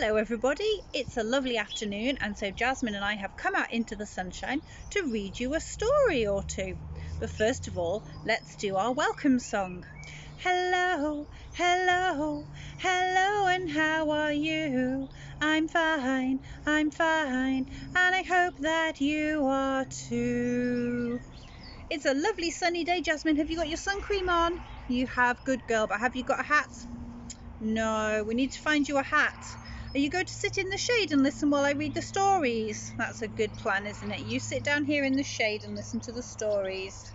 Hello everybody, it's a lovely afternoon and so Jasmine and I have come out into the sunshine to read you a story or two. But first of all, let's do our welcome song. Hello, hello, hello and how are you? I'm fine, and I hope that you are too. It's a lovely sunny day. Jasmine, have you got your sun cream on? You have, good girl, but have you got a hat? No, we need to find you a hat. Are you going to sit in the shade and listen while I read the stories? That's a good plan, isn't it? You sit down here in the shade and listen to the stories.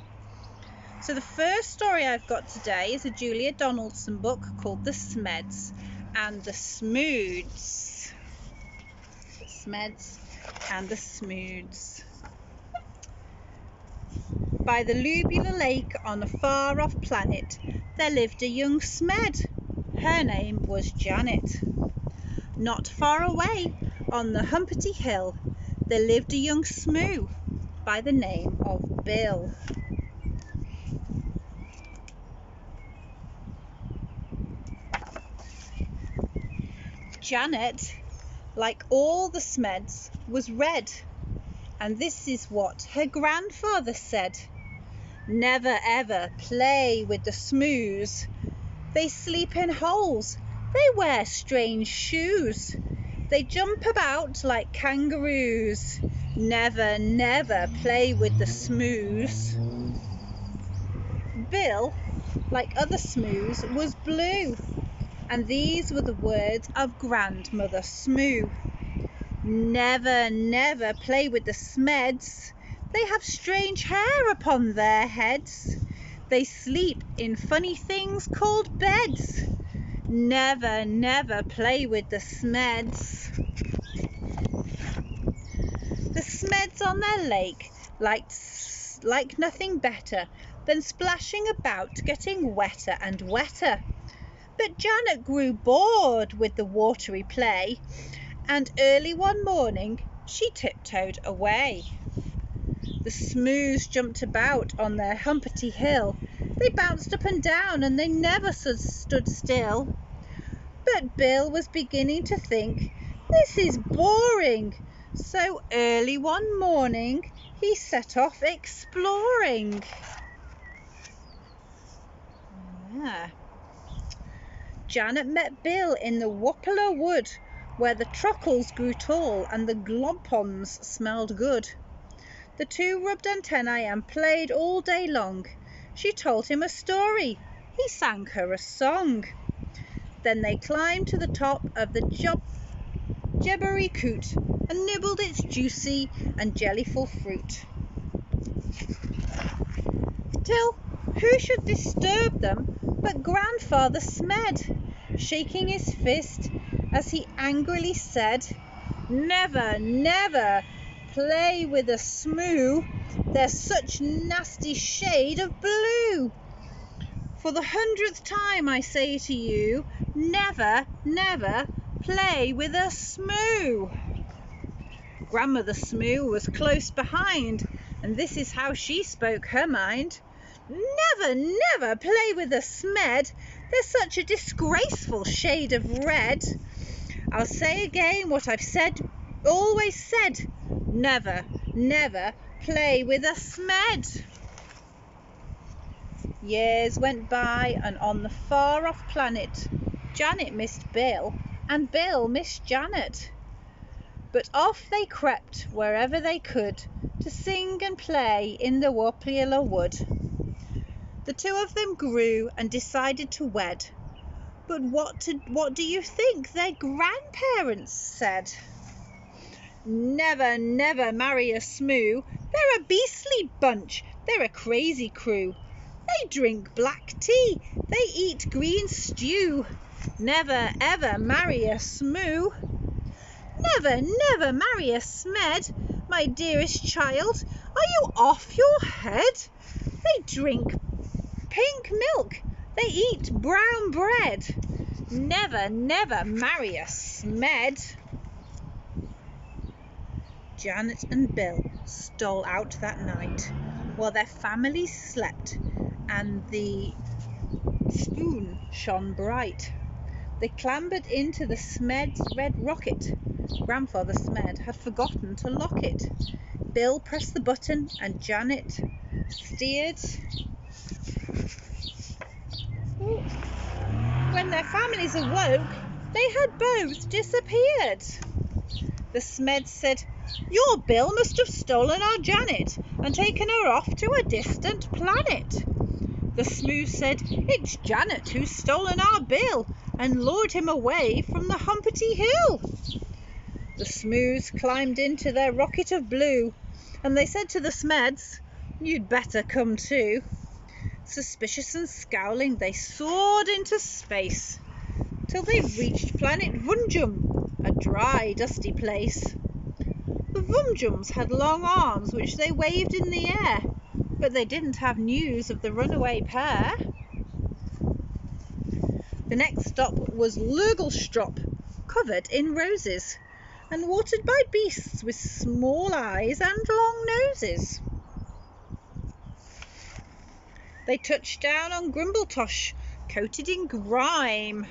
So the first story I've got today is a Julia Donaldson book called The Smeds and the Smoods. The Smeds and the Smoods. By the Lubular Lake on a far-off planet, there lived a young Smed. Her name was Janet. Not far away, on the Humpty Hill, there lived a young Smoo by the name of Bill. Janet, like all the Smeds, was red, and this is what her grandfather said. Never ever play with the Smoos. They sleep in holes. They wear strange shoes. They jump about like kangaroos. Never, never play with the Smoos. Bill, like other Smoos, was blue. And these were the words of Grandmother Smoo. Never, never play with the Smeds. They have strange hair upon their heads. They sleep in funny things called beds. Never, never play with the Smeds. The Smeds on their lake liked nothing better than splashing about, getting wetter and wetter. But Janet grew bored with the watery play, and early one morning she tiptoed away. The Smoos jumped about on their Humpty Hill. They bounced up and down and they never stood still. But Bill was beginning to think, this is boring. So early one morning he set off exploring. Janet met Bill in the Wapala Wood, where the truckles grew tall and the glompons smelled good. The two rubbed antennae and played all day long. She told him a story. He sang her a song. Then they climbed to the top of the jebbery coot and nibbled its juicy and jellyful fruit. Till who should disturb them but Grandfather Smed, shaking his fist as he angrily said, Never, never play with a Smoo. They're such nasty shade of blue. For the 100th time I say to you, never, never play with a Smoo. Grandmother Smoo was close behind, and this is how she spoke her mind. Never, never play with a Smed. They're such a disgraceful shade of red. I'll say again what I've always said. Never, never play with a Smed. Years went by, and on the far-off planet, Janet missed Bill, and Bill missed Janet. But off they crept wherever they could to sing and play in the Wapala Wood. The two of them grew and decided to wed. But what do you think their grandparents said? Never, never marry a Smoo. They're a beastly bunch. They're a crazy crew. They drink black tea. They eat green stew. Never, ever marry a Smoo. Never, never marry a Smed. My dearest child, are you off your head? They drink pink milk. They eat brown bread. Never, never marry a Smed. Janet and Bill stole out that night while their families slept and the spoon shone bright. They clambered into the Smed's red rocket. Grandfather Smed had forgotten to lock it. Bill pressed the button and Janet steered. When their families awoke, they had both disappeared. The Smed said, "Your Bill must have stolen our Janet and taken her off to a distant planet." The Smooth said, "It's Janet who's stolen our Bill and lured him away from the Humpety Hill." The Smooths climbed into their rocket of blue, and they said to the Smeds, "You'd better come too." Suspicious and scowling, they soared into space till they reached planet Vunjum, a dry, dusty place. The Vunjums had long arms which they waved in the air, but they didn't have news of the runaway pair. The next stop was Lurgelstrop, covered in roses and watered by beasts with small eyes and long noses. They touched down on Grimbletosh, coated in grime.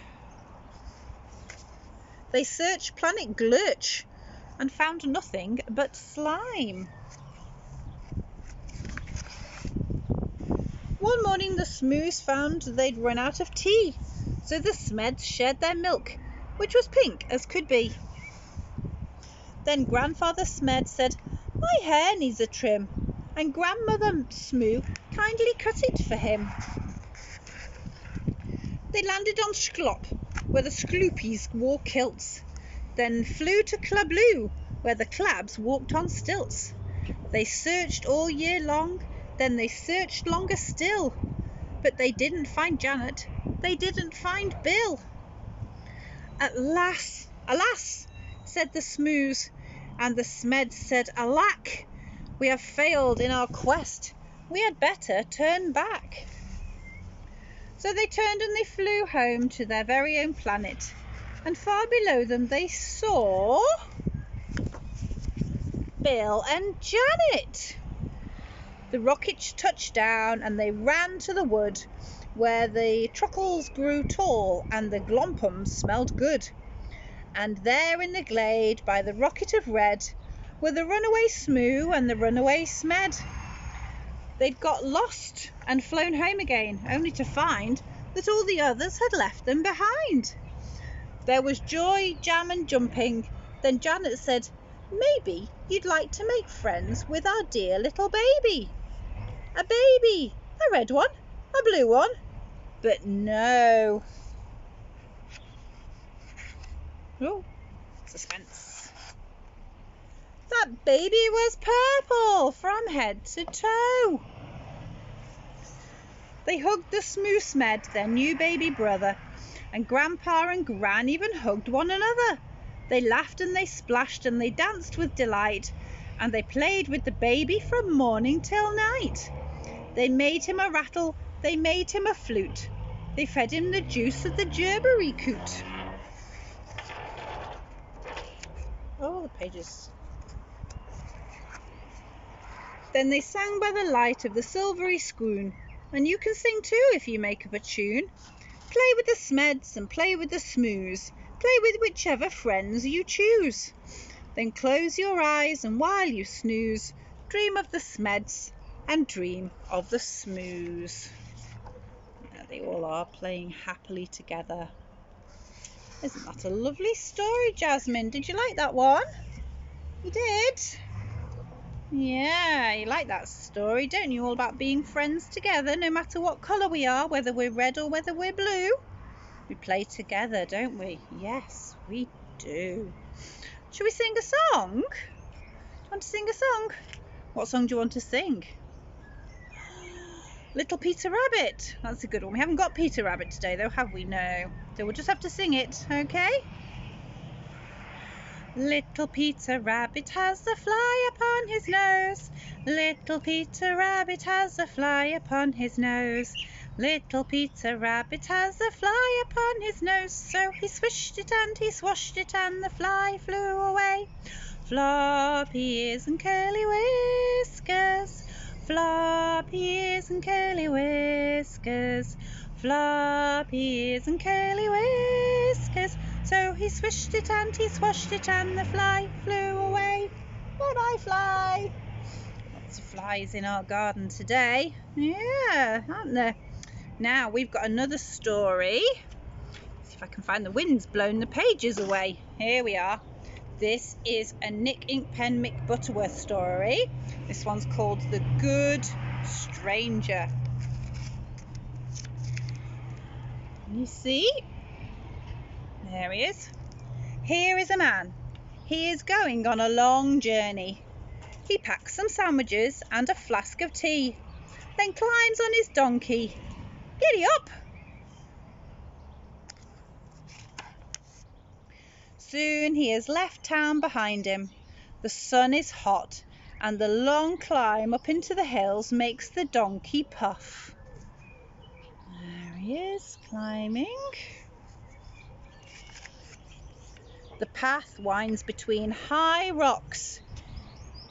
They searched planet Glurch and found nothing but slime. One morning the Smooths found they'd run out of tea, so the Smeds shared their milk, which was pink as could be. Then Grandfather Smed said, "My hair needs a trim, and Grandmother Smoo kindly cut it for him." They landed on Sklop, where the Scloopies wore kilts, then flew to Clabloo, where the Clabs walked on stilts. They searched all year long, then they searched longer still, but they didn't find Janet, they didn't find Bill. "Alas, alas," said the Smooths, and the Smeds said, "Alack, we have failed in our quest, we had better turn back." So they turned and they flew home to their very own planet, and far below them they saw Bill and Janet. The rockets touched down and they ran to the wood, where the truckles grew tall and the glompums smelled good. And there in the glade by the rocket of red were the runaway Smoo and the runaway Smed. They'd got lost and flown home again, only to find that all the others had left them behind. There was joy, jam and jumping. Then Janet said, "Maybe you'd like to make friends with our dear little baby." A baby, a red one, a blue one, but no. Oh, suspense. That baby was purple from head to toe. They hugged the Smoo Smed, their new baby brother, and Grandpa and Gran even hugged one another. They laughed and they splashed and they danced with delight, and they played with the baby from morning till night. They made him a rattle, they made him a flute, they fed him the juice of the gerberry coot. Oh, the pages. Then they sang by the light of the silvery scoon, and you can sing too if you make up a tune. Play with the Smeds and play with the Smoos, play with whichever friends you choose. Then close your eyes and while you snooze, dream of the Smeds and dream of the Smoos. There they all are playing happily together. Isn't that a lovely story, Jasmine? Did you like that one? You did? Yeah, you like that story, don't you? All about being friends together, no matter what colour we are, whether we're red or whether we're blue. We play together, don't we? Yes, we do. Shall we sing a song? Do you want to sing a song? What song do you want to sing? Little Peter Rabbit. That's a good one. We haven't got Peter Rabbit today though, have we? No. So we'll just have to sing it, okay? Little Peter Rabbit has a fly upon his nose. Little Peter Rabbit has a fly upon his nose. Little Peter Rabbit has a fly upon his nose. So he swished it and he swashed it and the fly flew away. Floppy ears and curly whiskers. Floppy ears and curly whiskers. Floppy ears and curly whiskers. he swished it and he swashed it and the fly flew away. But I fly. Lots of flies in our garden today. Yeah, aren't there? Now we've got another story. Let's see if I can find the wind's blown the pages away. Here we are. This is a Nick Inkpen Mick Butterworth story. This one's called The Good Stranger. You see? There he is. Here is a man. He is going on a long journey. He packs some sandwiches and a flask of tea, then climbs on his donkey. Giddy up! Soon he has left town behind him. The sun is hot, and the long climb up into the hills makes the donkey puff. There he is, climbing. The path winds between high rocks.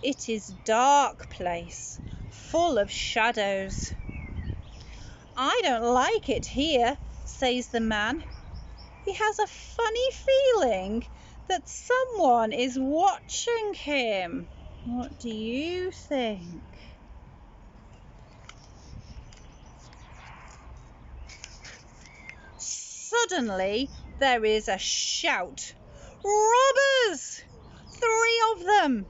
It is a dark place, full of shadows. I don't like it here, says the man. He has a funny feeling that someone is watching him. What do you think? Suddenly, there is a shout. Robbers! 3 of them!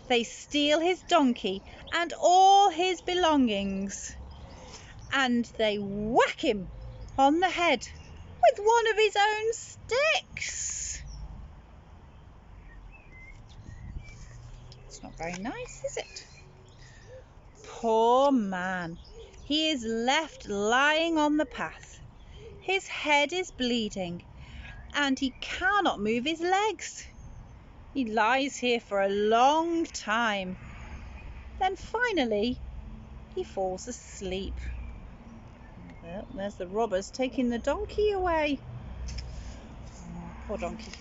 They steal his donkey and all his belongings, and they whack him on the head with one of his own sticks. It's not very nice, is it? Poor man. He is left lying on the path. His head is bleeding and he cannot move his legs. He lies here for a long time. Then finally he falls asleep. Well, there's the robbers taking the donkey away. Oh, poor donkey.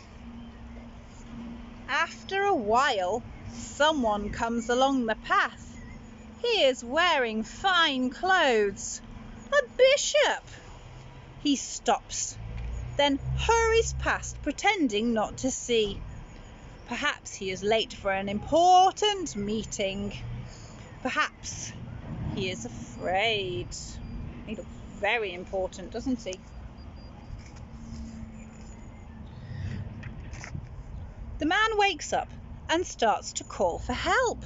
After a while, someone comes along the path. He is wearing fine clothes. A bishop. He stops, then hurries past, pretending not to see. Perhaps he is late for an important meeting. Perhaps he is afraid. He looks very important, doesn't he? The man wakes up and starts to call for help.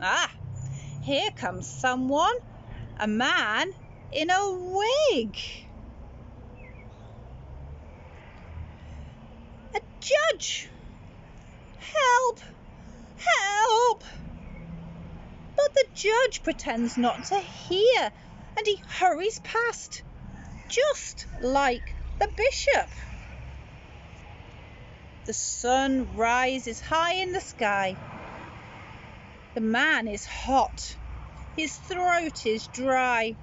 Ah, here comes someone, a man in a wig. A judge! Help! Help! But the judge pretends not to hear and he hurries past, just like the bishop. The sun rises high in the sky. The man is hot. His throat is dry.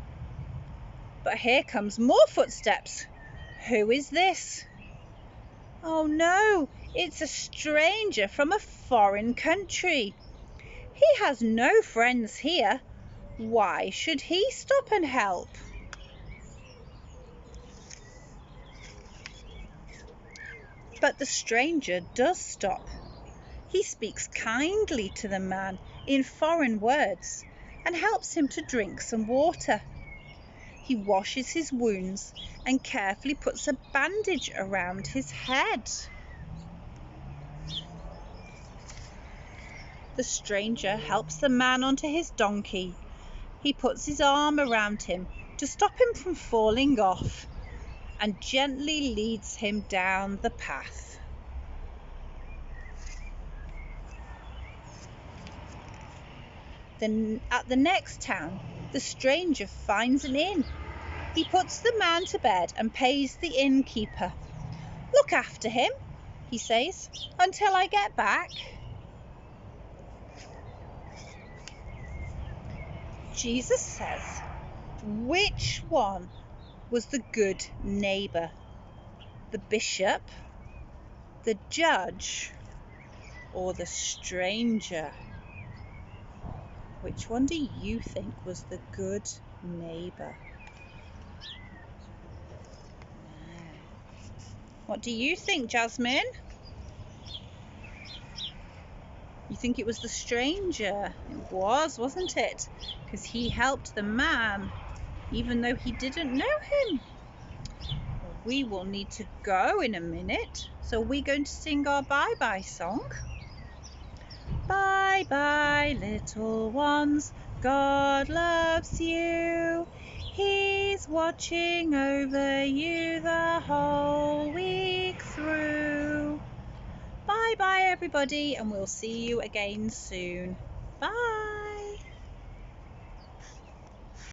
But here comes more footsteps. Who is this? Oh no, it's a stranger from a foreign country. He has no friends here. Why should he stop and help? But the stranger does stop. He speaks kindly to the man in foreign words and helps him to drink some water. He washes his wounds and carefully puts a bandage around his head. The stranger helps the man onto his donkey. He puts his arm around him to stop him from falling off and gently leads him down the path. Then at the next town, the stranger finds an inn. He puts the man to bed and pays the innkeeper. Look after him, he says, until I get back. Jesus says, which one was the good neighbour? The bishop, the judge, or the stranger? Which one do you think was the good neighbour? What do you think, Jasmine? You think it was the stranger? It was, wasn't it? Because he helped the man, even though he didn't know him. Well, we will need to go in a minute, so we're going to sing our bye-bye song. Bye bye, little ones, God loves you. He's watching over you the whole week through. Bye bye, everybody, and we'll see you again soon. Bye.